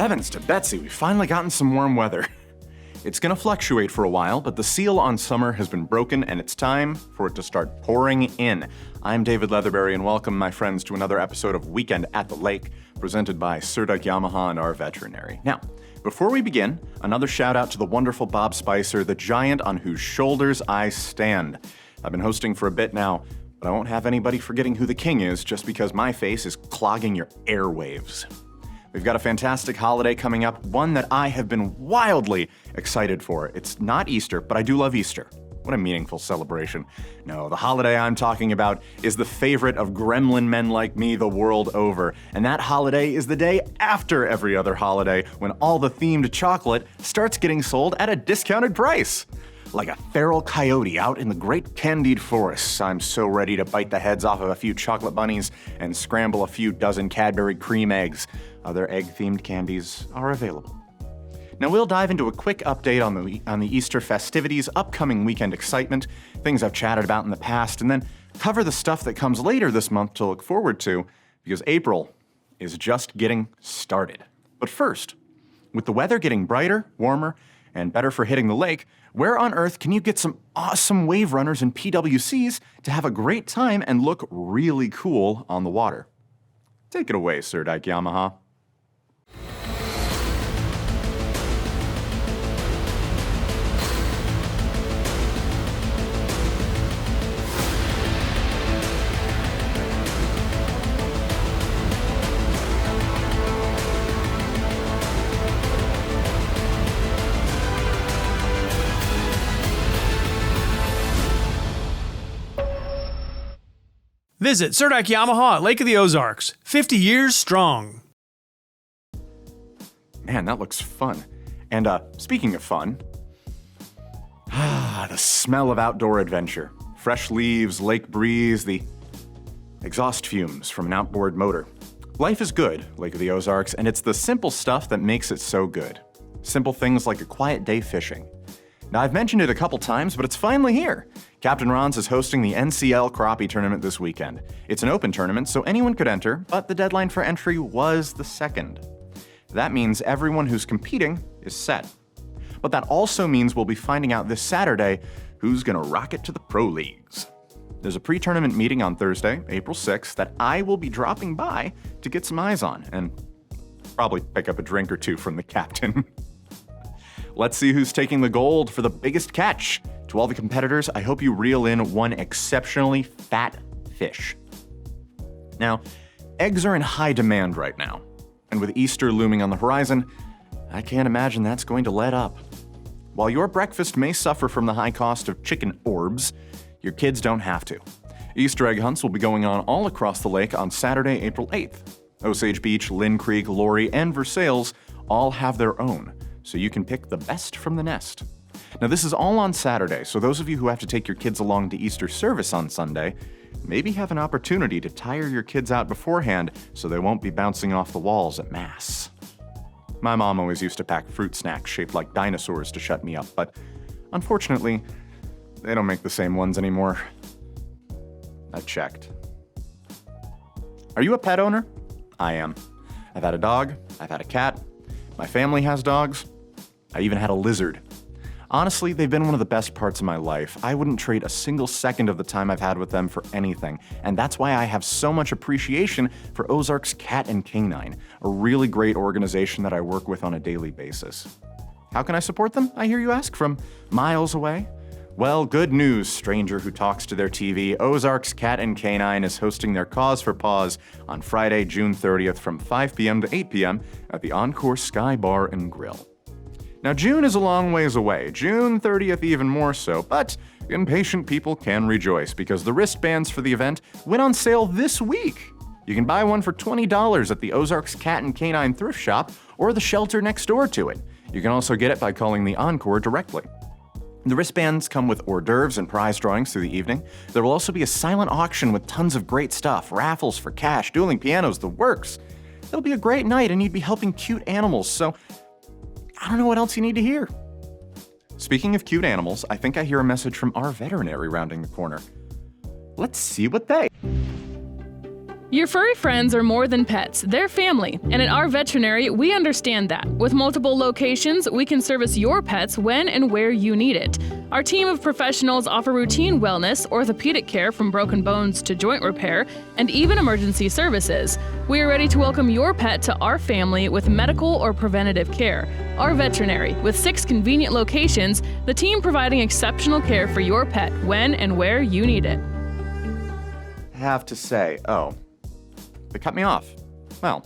Heavens to Betsy, we've finally gotten some warm weather. It's gonna fluctuate for a while, but the seal on summer has been broken and it's time for it to start pouring in. I'm David Leatherberry and welcome my friends to another episode of Weekend at the Lake, presented by Surdyke, Yamaha, and our veterinary. Now, before we begin, another shout out to the wonderful Bob Spicer, the giant on whose shoulders I stand. I've been hosting for a bit now, but I won't have anybody forgetting who the king is just because my face is clogging your airwaves. We've got a fantastic holiday coming up, one that I have been wildly excited for. It's not Easter, but I do love Easter. What a meaningful celebration. No, the holiday I'm talking about is the favorite of gremlin men like me the world over. And that holiday is the day after every other holiday when all the themed chocolate starts getting sold at a discounted price. Like a feral coyote out in the great candied forests, I'm so ready to bite the heads off of a few chocolate bunnies and scramble a few dozen Cadbury cream eggs. Other egg-themed candies are available. Now we'll dive into a quick update on the Easter festivities, upcoming weekend excitement, things I've chatted about in the past, and then cover the stuff that comes later this month to look forward to, because April is just getting started. But first, with the weather getting brighter, warmer, and better for hitting the lake, where on earth can you get some awesome wave runners and PWCs to have a great time and look really cool on the water? Take it away, Surdyke Yamaha. Visit Surdyke Yamaha at Lake of the Ozarks, 50 years strong. Man, that looks fun. And speaking of fun, the smell of outdoor adventure. Fresh leaves, lake breeze, the exhaust fumes from an outboard motor. Life is good, Lake of the Ozarks, and it's the simple stuff that makes it so good. Simple things like a quiet day fishing. Now, I've mentioned it a couple times, but it's finally here. Captain Ron's is hosting the NCL Crappie Tournament this weekend. It's an open tournament, so anyone could enter, but the deadline for entry was the 2nd. That means everyone who's competing is set. But that also means we'll be finding out this Saturday who's gonna rock it to the pro leagues. There's a pre-tournament meeting on Thursday, April 6th, that I will be dropping by to get some eyes on, and probably pick up a drink or two from the captain. Let's see who's taking the gold for the biggest catch. To all the competitors, I hope you reel in one exceptionally fat fish. Now, eggs are in high demand right now, and with Easter looming on the horizon, I can't imagine that's going to let up. While your breakfast may suffer from the high cost of chicken orbs, your kids don't have to. Easter egg hunts will be going on all across the lake on Saturday, April 8th. Osage Beach, Lynn Creek, Laurie, and Versailles all have their own, so you can pick the best from the nest. Now, this is all on Saturday, so those of you who have to take your kids along to Easter service on Sunday maybe have an opportunity to tire your kids out beforehand so they won't be bouncing off the walls at Mass. My mom always used to pack fruit snacks shaped like dinosaurs to shut me up, but unfortunately, they don't make the same ones anymore. I've checked. Are you a pet owner? I am. I've had a dog, I've had a cat, my family has dogs, I even had a lizard. Honestly, they've been one of the best parts of my life. I wouldn't trade a single second of the time I've had with them for anything, and that's why I have so much appreciation for Ozarks Cat and Canine, a really great organization that I work with on a daily basis. How can I support them, I hear you ask, from miles away? Well, good news, stranger who talks to their TV. Ozarks Cat and Canine is hosting their Cause for Paws on Friday, June 30th from 5 p.m. to 8 p.m. at the Encore Sky Bar and Grill. Now, June is a long ways away, June 30th even more so, but impatient people can rejoice because the wristbands for the event went on sale this week. You can buy one for $20 at the Ozarks Cat and Canine thrift shop or the shelter next door to it. You can also get it by calling the Encore directly. The wristbands come with hors d'oeuvres and prize drawings through the evening. There will also be a silent auction with tons of great stuff, raffles for cash, dueling pianos, the works. It'll be a great night and you'd be helping cute animals, so I don't know what else you need to hear. Speaking of cute animals, I think I hear a message from our veterinary rounding the corner. Let's see what they... Your furry friends are more than pets, they're family, and at our veterinary, we understand that. With multiple locations, we can service your pets when and where you need it. Our team of professionals offer routine wellness, orthopedic care from broken bones to joint repair, and even emergency services. We are ready to welcome your pet to our family with medical or preventative care. Our veterinary, with 6 convenient locations, the team providing exceptional care for your pet when and where you need it. I have to say, they cut me off. Well,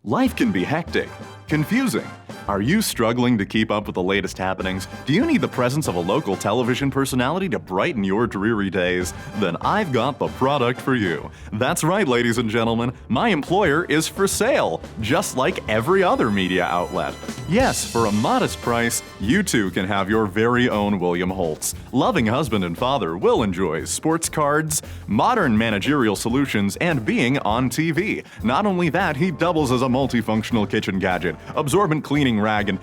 life can be hectic, confusing. Are you struggling to keep up with the latest happenings? Do you need the presence of a local television personality to brighten your dreary days? Then I've got the product for you. That's right, ladies and gentlemen, my employer is for sale, just like every other media outlet. Yes, for a modest price, you too can have your very own William Holtz. Loving husband and father will enjoy sports cards, modern managerial solutions, and being on TV. Not only that, he doubles as a multifunctional kitchen gadget, absorbent cleaning rag, and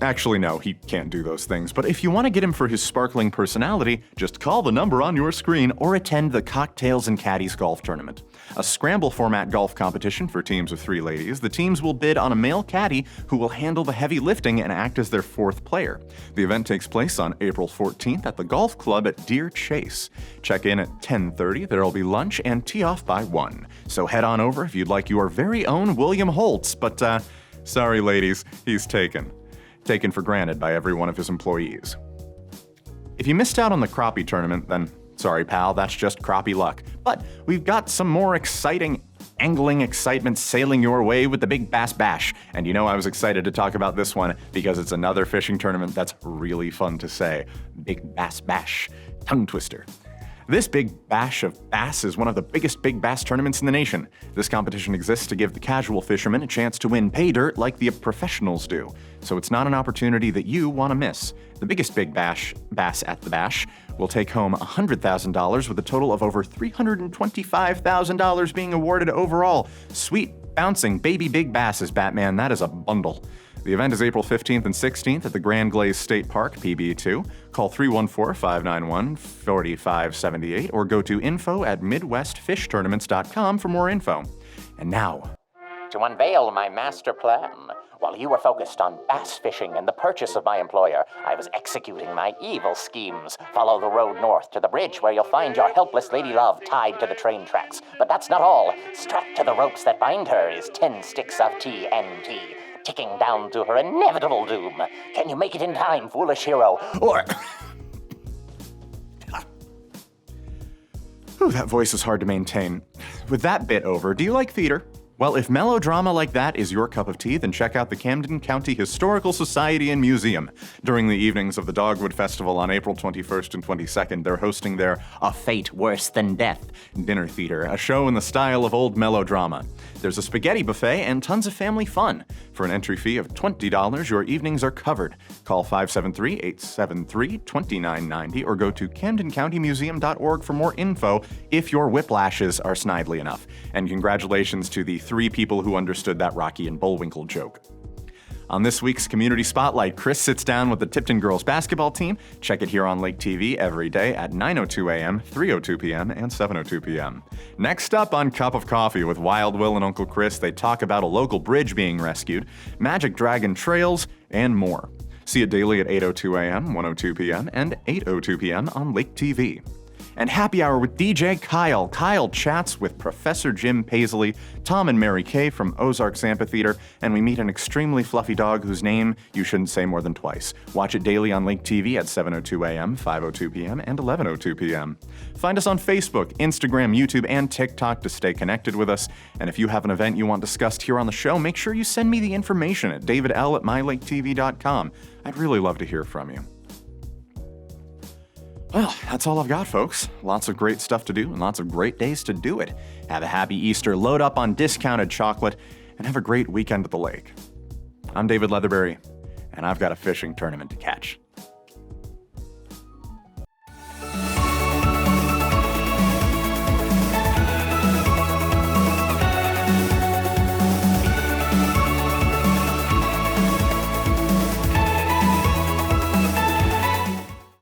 actually no, he can't do those things. But if you want to get him for his sparkling personality, just call the number on your screen or attend the Cocktails and Caddies Golf Tournament. A scramble format golf competition for teams of 3 ladies. The teams will bid on a male caddy who will handle the heavy lifting and act as their 4th player. The event takes place on April 14th at the golf club at Deer Chase. Check in at 10:30, there'll be lunch, and tee off by 1. So head on over if you'd like your very own William Holtz, but sorry ladies, he's taken for granted by every one of his employees. If you missed out on the crappie tournament, then sorry pal, that's just crappie luck. But we've got some more exciting angling excitement sailing your way with the Big Bass Bash. And you know I was excited to talk about this one because it's another fishing tournament that's really fun to say. Big Bass Bash. Tongue twister. This Big Bash of Bass is one of the biggest big bass tournaments in the nation. This competition exists to give the casual fishermen a chance to win pay dirt like the professionals do. So it's not an opportunity that you want to miss. The biggest big bass at the bash will take home $100,000 with a total of over $325,000 being awarded overall. Sweet, bouncing baby big basses, Batman, that is a bundle. The event is April 15th and 16th at the Grand Glaze State Park, PB2. Call 314-591-4578 or go to info@midwestfishtournaments.com for more info. And now, to unveil my master plan. While you were focused on bass fishing and the purchase of my employer, I was executing my evil schemes. Follow the road north to the bridge where you'll find your helpless lady love tied to the train tracks. But that's not all. Strapped to the ropes that bind her is 10 sticks of TNT. Ticking down to her inevitable doom. Can you make it in time, foolish hero? Or... Whew, that voice is hard to maintain. With that bit over, do you like theater? Well, if melodrama like that is your cup of tea, then check out the Camden County Historical Society and Museum. During the evenings of the Dogwood Festival on April 21st and 22nd, they're hosting their A Fate Worse Than Death dinner theater, a show in the style of old melodrama. There's a spaghetti buffet and tons of family fun. For an entry fee of $20, your evenings are covered. Call 573-873-2990 or go to CamdenCountyMuseum.org for more info if your whiplashes are snidely enough. And congratulations to the 3 people who understood that Rocky and Bullwinkle joke. On this week's Community Spotlight, Chris sits down with the Tipton girls basketball team. Check it here on Lake TV every day at 9:02 a.m., 3:02 p.m., and 7:02 p.m. Next up on Cup of Coffee with Wild Will and Uncle Chris, they talk about a local bridge being rescued, Magic Dragon trails, and more. See it daily at 8:02 a.m., 1:02 p.m., and 8:02 p.m. on Lake TV. And Happy Hour with DJ Kyle. Kyle chats with Professor Jim Paisley, Tom and Mary Kay from Ozarks Amphitheater, and we meet an extremely fluffy dog whose name you shouldn't say more than twice. Watch it daily on Lake TV at 7:02 a.m., 5:02 p.m., and 11:02 p.m. Find us on Facebook, Instagram, YouTube, and TikTok to stay connected with us. And if you have an event you want discussed here on the show, make sure you send me the information at davidl@mylaketv.com. I'd really love to hear from you. Well, that's all I've got, folks. Lots of great stuff to do and lots of great days to do it. Have a happy Easter, load up on discounted chocolate, and have a great weekend at the lake. I'm David Leatherberry, and I've got a fishing tournament to catch.